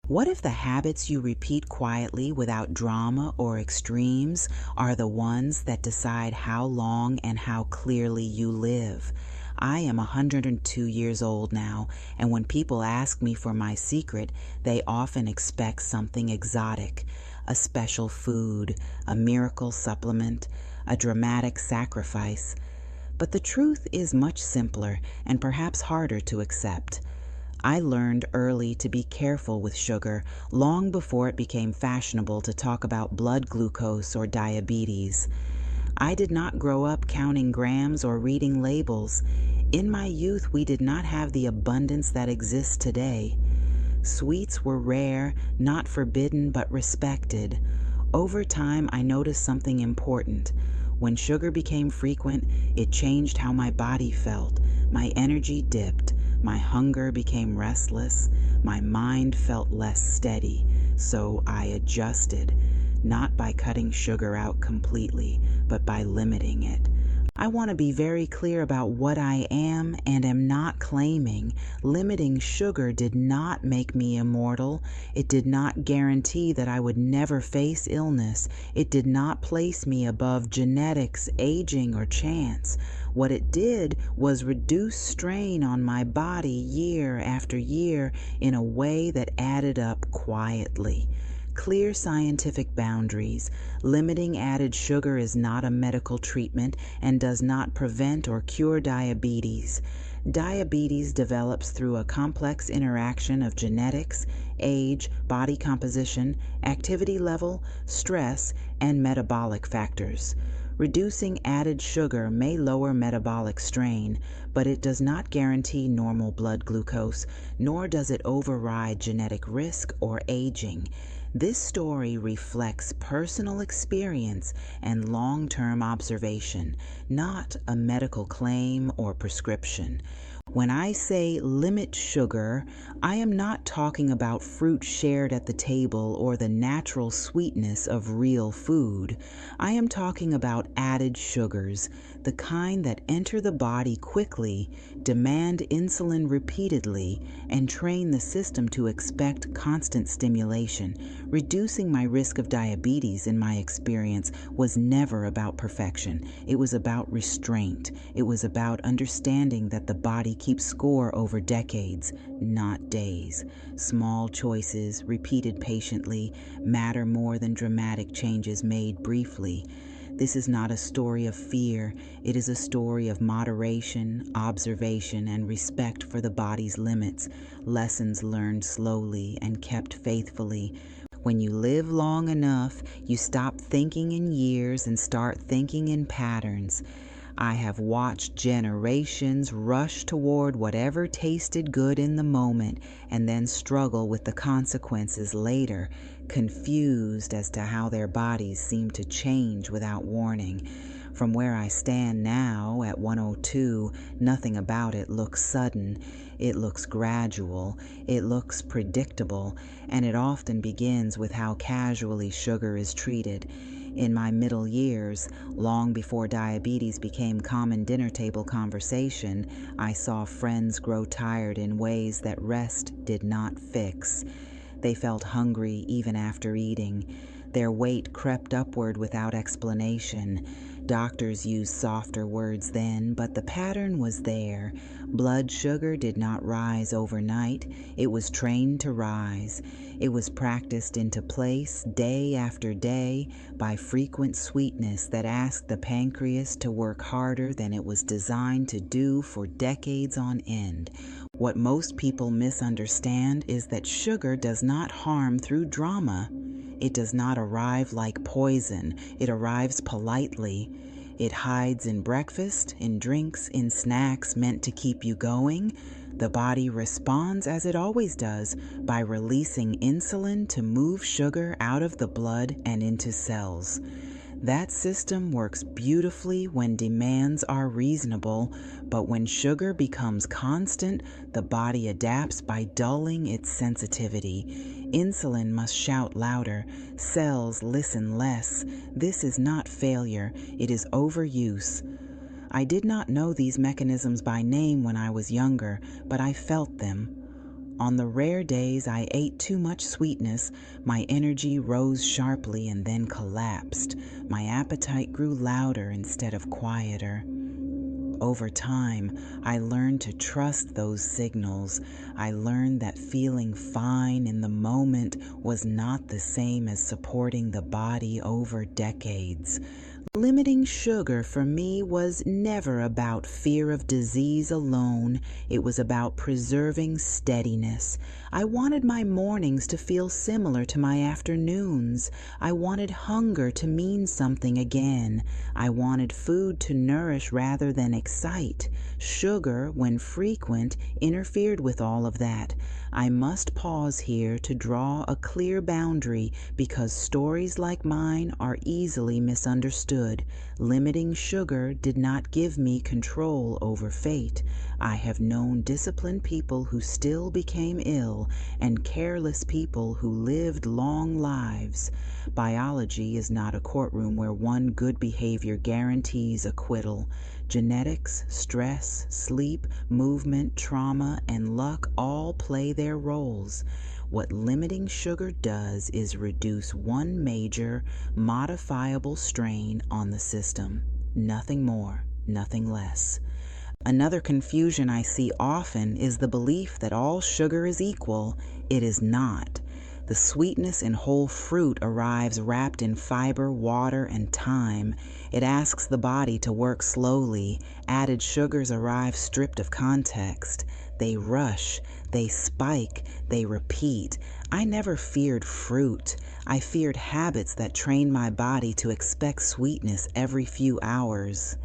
What if the habits you repeat quietly without drama or extremes are the ones that decide how long and how clearly you live? I am 102 years old now, and when people ask me for my secret, they often expect something exotic, a special food, a miracle supplement, a dramatic sacrifice. But the truth is much simpler and perhaps harder to accept. I learned early to be careful with sugar, long before it became fashionable to talk about blood glucose or diabetes. I did not grow up counting grams or reading labels. In my youth, we did not have the abundance that exists today. Sweets were rare, not forbidden, but respected. Over time, I noticed something important. When sugar became frequent, it changed how my body felt. My energy dipped. My hunger became restless. My mind felt less steady. So I adjusted, not by cutting sugar out completely, but by limiting it. I want to be very clear about what I am and am not claiming. Limiting sugar did not make me immortal. It did not guarantee that I would never face illness. It did not place me above genetics, aging, or chance. What it did was reduce strain on my body year after year in a way that added up quietly. Clear scientific boundaries. Limiting added sugar is not a medical treatment and does not prevent or cure diabetes. Diabetes develops through a complex interaction of genetics, age, body composition, activity level, stress, and metabolic factors. Reducing added sugar may lower metabolic strain, but it does not guarantee normal blood glucose, nor does it override genetic risk or aging. This story reflects personal experience and long-term observation, not a medical claim or prescription. When I say limit sugar, I am not talking about fruit shared at the table or the natural sweetness of real food. I am talking about added sugars, the kind that enter the body quickly, demand insulin repeatedly, and train the system to expect constant stimulation. Reducing my risk of diabetes, in my experience, was never about perfection. It was about restraint. It was about understanding that the body keeps score over decades, not days. Small choices, repeated patiently, matter more than dramatic changes made briefly. This is not a story of fear. It is a story of moderation, observation, and respect for the body's limits, lessons learned slowly and kept faithfully. When you live long enough, you stop thinking in years and start thinking in patterns. I have watched generations rush toward whatever tasted good in the moment and then struggle with the consequences later, confused as to how their bodies seem to change without warning. From where I stand now, at 102, nothing about it looks sudden. It looks gradual, it looks predictable, and it often begins with how casually sugar is treated. In my middle years, long before diabetes became common dinner table conversation, I saw friends grow tired in ways that rest did not fix. They felt hungry even after eating. Their weight crept upward without explanation. Doctors used softer words then, but the pattern was there. Blood sugar did not rise overnight. It was trained to rise. It was practiced into place day after day by frequent sweetness that asked the pancreas to work harder than it was designed to do for decades on end. What most people misunderstand is that sugar does not harm through drama. It does not arrive like poison. It arrives politely. It hides in breakfast, in drinks, in snacks meant to keep you going. The body responds as it always does by releasing insulin to move sugar out of the blood and into cells. That system works beautifully when demands are reasonable, but when sugar becomes constant, the body adapts by dulling its sensitivity. Insulin must shout louder. Cells listen less. This is not failure. It is overuse. I did not know these mechanisms by name when I was younger, but I felt them. On the rare days I ate too much sweetness, my energy rose sharply and then collapsed. My appetite grew louder instead of quieter. Over time, I learned to trust those signals. I learned that feeling fine in the moment was not the same as supporting the body over decades. Limiting sugar for me was never about fear of disease alone. It was about preserving steadiness. I wanted my mornings to feel similar to my afternoons. I wanted hunger to mean something again. I wanted food to nourish rather than excite. Sugar, when frequent, interfered with all of that. I must pause here to draw a clear boundary because stories like mine are easily misunderstood. Limiting sugar did not give me control over fate. I have known disciplined people who still became ill and careless people who lived long lives. Biology is not a courtroom where one good behavior guarantees acquittal. Genetics, stress, sleep, movement, trauma, and luck all play their roles. What limiting sugar does is reduce one major, modifiable strain on the system. Nothing more, nothing less. Another confusion I see often is the belief that all sugar is equal. It is not. The sweetness in whole fruit arrives wrapped in fiber, water, and time. It asks the body to work slowly. Added sugars arrive stripped of context. They rush, they spike, they repeat. I never feared fruit. I feared habits that trained my body to expect sweetness every few hours.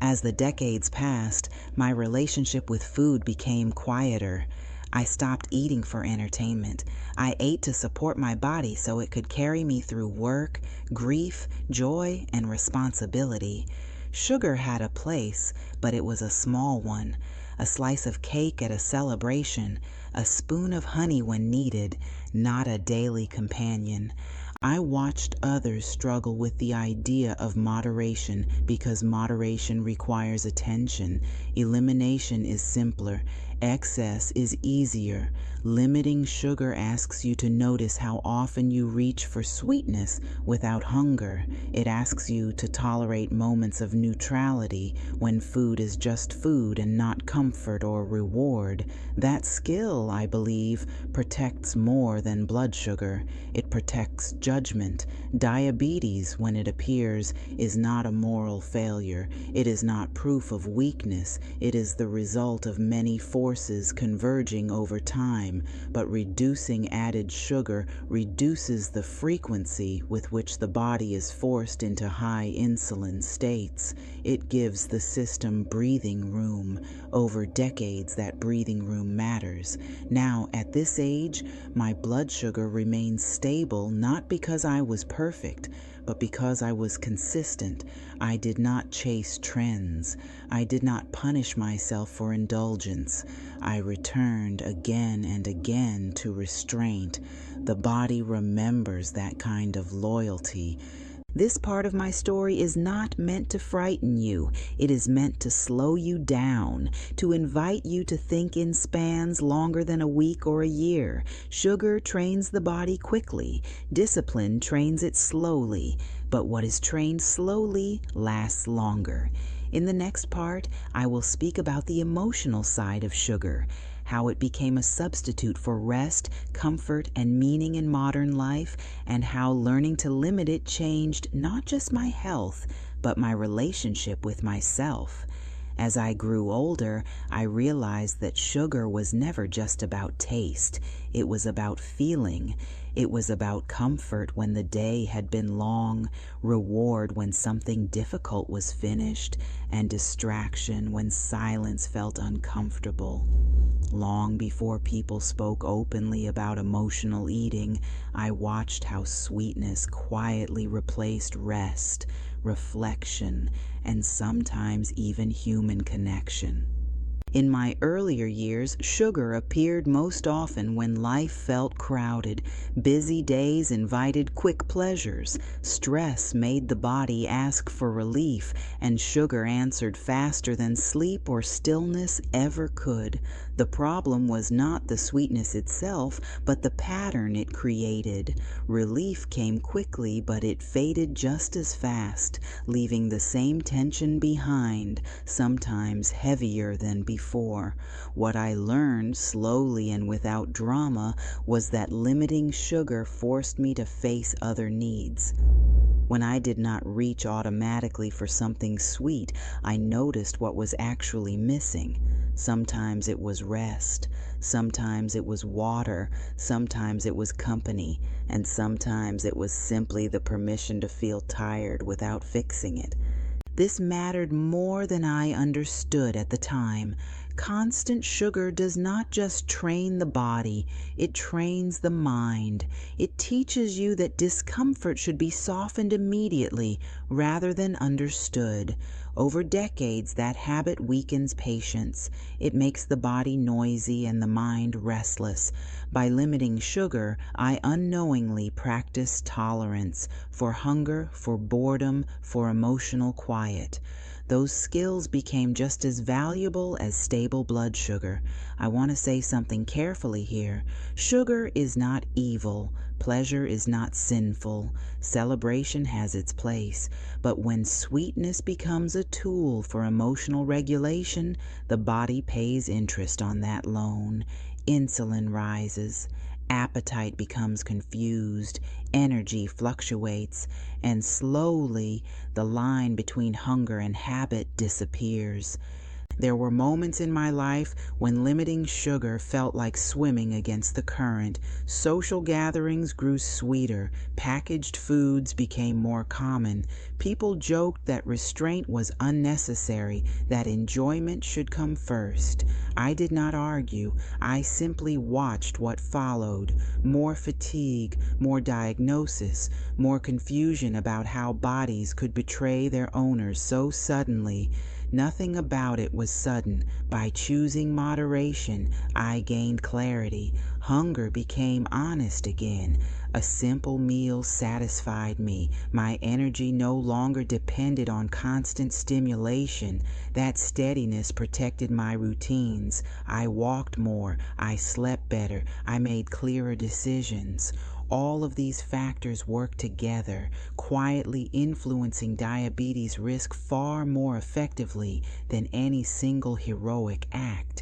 As the decades passed, my relationship with food became quieter. I stopped eating for entertainment. I ate to support my body so it could carry me through work, grief, joy, and responsibility. Sugar had a place, but it was a small one. A slice of cake at a celebration, a spoon of honey when needed, not a daily companion. I watched others struggle with the idea of moderation because moderation requires attention. Elimination is simpler. Excess is easier. Limiting sugar asks you to notice how often you reach for sweetness without hunger. It asks you to tolerate moments of neutrality when food is just food and not comfort or reward. That skill, I believe, protects more than blood sugar. It protects judgment. Diabetes, when it appears, is not a moral failure. It is not proof of weakness. It is the result of many forces converging over time. But reducing added sugar reduces the frequency with which the body is forced into high insulin states. It gives the system breathing room. Over decades, that breathing room matters. Now, at this age, my blood sugar remains stable not because I was perfect, but because I was consistent. I did not chase trends. I did not punish myself for indulgence. I returned again and again to restraint. The body remembers that kind of loyalty. This part of my story is not meant to frighten you. It is meant to slow you down, to invite you to think in spans longer than a week or a year. Sugar trains the body quickly. Discipline trains it slowly. But what is trained slowly lasts longer. In the next part, I will speak about the emotional side of sugar, how it became a substitute for rest, comfort, and meaning in modern life, and how learning to limit it changed not just my health, but my relationship with myself. As I grew older, I realized that sugar was never just about taste. It was about feeling. It was about comfort when the day had been long, reward when something difficult was finished, and distraction when silence felt uncomfortable. Long before people spoke openly about emotional eating, I watched how sweetness quietly replaced rest, reflection, and sometimes even human connection. In my earlier years, sugar appeared most often when life felt crowded. Busy days invited quick pleasures. Stress made the body ask for relief, and sugar answered faster than sleep or stillness ever could. The problem was not the sweetness itself, but the pattern it created. Relief came quickly, but it faded just as fast, leaving the same tension behind, sometimes heavier than before. What I learned, slowly and without drama, was that limiting sugar forced me to face other needs. When I did not reach automatically for something sweet, I noticed what was actually missing. Sometimes it was rest, sometimes it was water, sometimes it was company, and sometimes it was simply the permission to feel tired without fixing it. This mattered more than I understood at the time. Constant sugar does not just train the body, it trains the mind. It teaches you that discomfort should be softened immediately rather than understood. Over decades, that habit weakens patience. It makes the body noisy and the mind restless. By limiting sugar, I unknowingly practiced tolerance for hunger, for boredom, for emotional quiet. Those skills became just as valuable as stable blood sugar. I want to say something carefully here. Sugar is not evil. Pleasure is not sinful. Celebration has its place. But when sweetness becomes a tool for emotional regulation, the body pays interest on that loan. Insulin rises. Appetite becomes confused, energy fluctuates, and slowly the line between hunger and habit disappears. There were moments in my life when limiting sugar felt like swimming against the current. Social gatherings grew sweeter. Packaged foods became more common. People joked that restraint was unnecessary, that enjoyment should come first. I did not argue. I simply watched what followed. More fatigue, more diagnosis, more confusion about how bodies could betray their owners so suddenly. Nothing about it was sudden. By choosing moderation, I gained clarity. Hunger became honest again. A simple meal satisfied me. My energy no longer depended on constant stimulation. That steadiness protected my routines. I walked more. I slept better. I made clearer decisions. All of these factors work together, quietly influencing diabetes risk far more effectively than any single heroic act.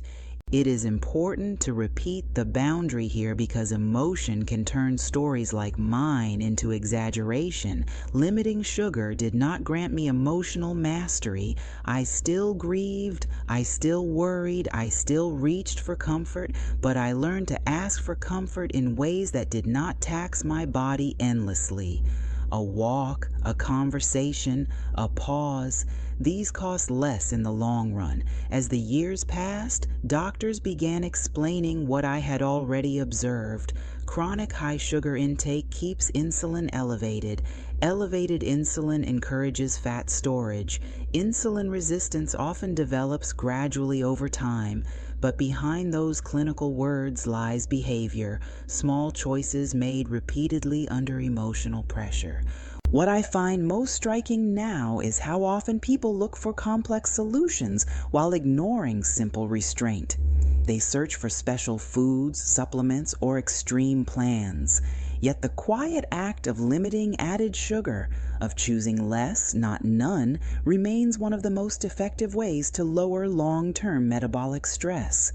It is important to repeat the boundary here because emotion can turn stories like mine into exaggeration. Limiting sugar did not grant me emotional mastery. I still grieved, I still worried, I still reached for comfort, but I learned to ask for comfort in ways that did not tax my body endlessly. A walk, a conversation, a pause, these cost less in the long run. As the years passed, doctors began explaining what I had already observed. Chronic high sugar intake keeps insulin elevated. Elevated insulin encourages fat storage. Insulin resistance often develops gradually over time. But behind those clinical words lies behavior, small choices made repeatedly under emotional pressure. What I find most striking now is how often people look for complex solutions while ignoring simple restraint. They search for special foods, supplements, or extreme plans. Yet the quiet act of limiting added sugar, of choosing less, not none, remains one of the most effective ways to lower long-term metabolic stress.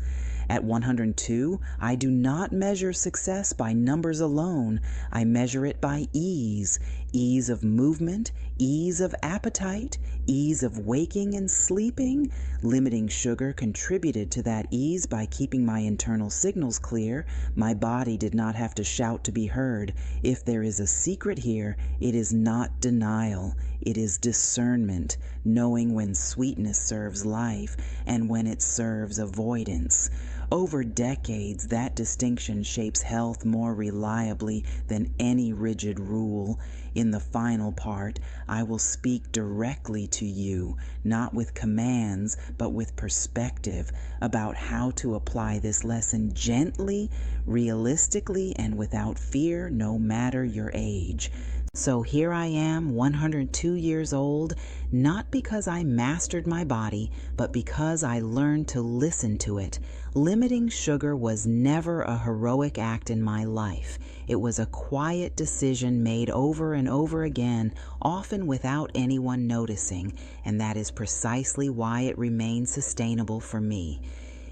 At 102, I do not measure success by numbers alone. I measure it by ease. Ease of movement, ease of appetite, ease of waking and sleeping. Limiting sugar contributed to that ease by keeping my internal signals clear. My body did not have to shout to be heard. If there is a secret here, it is not denial. It is discernment, knowing when sweetness serves life and when it serves avoidance. Over decades, that distinction shapes health more reliably than any rigid rule. In the final part, I will speak directly to you, not with commands, but with perspective about how to apply this lesson gently, realistically, and without fear, no matter your age. So here I am, 102 years old, not because I mastered my body, but because I learned to listen to it. Limiting sugar was never a heroic act in my life. It was a quiet decision made over and over again, often without anyone noticing, and that is precisely why it remains sustainable for me.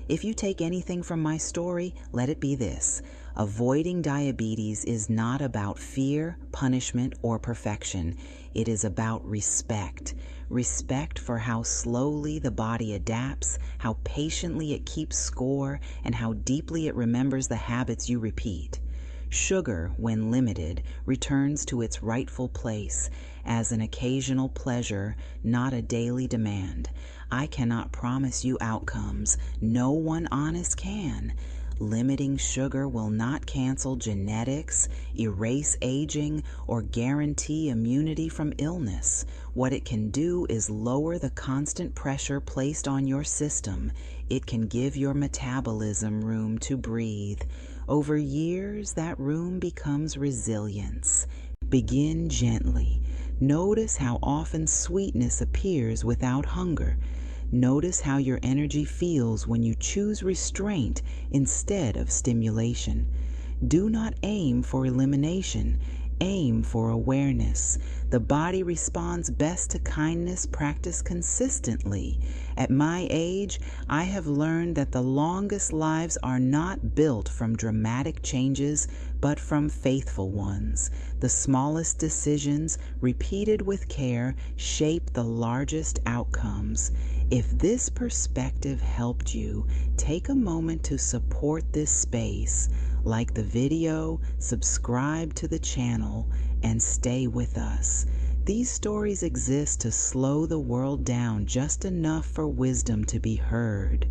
If you take anything from my story, let it be this. Avoiding diabetes is not about fear, punishment, or perfection. It is about respect. Respect for how slowly the body adapts, how patiently it keeps score, and how deeply it remembers the habits you repeat. Sugar, when limited, returns to its rightful place as an occasional pleasure, not a daily demand. I cannot promise you outcomes. No one honest can. Limiting sugar will not cancel genetics, erase aging, or guarantee immunity from illness. What it can do is lower the constant pressure placed on your system. It can give your metabolism room to breathe. Over years, that room becomes resilience. Begin gently. Notice how often sweetness appears without hunger. Notice how your energy feels when you choose restraint instead of stimulation. Do not aim for elimination. Aim for awareness. The body responds best to kindness practiced consistently. At my age, I have learned that the longest lives are not built from dramatic changes, but from faithful ones. The smallest decisions, repeated with care, shape the largest outcomes. If this perspective helped you, take a moment to support this space. Like the video, subscribe to the channel, and stay with us. These stories exist to slow the world down just enough for wisdom to be heard.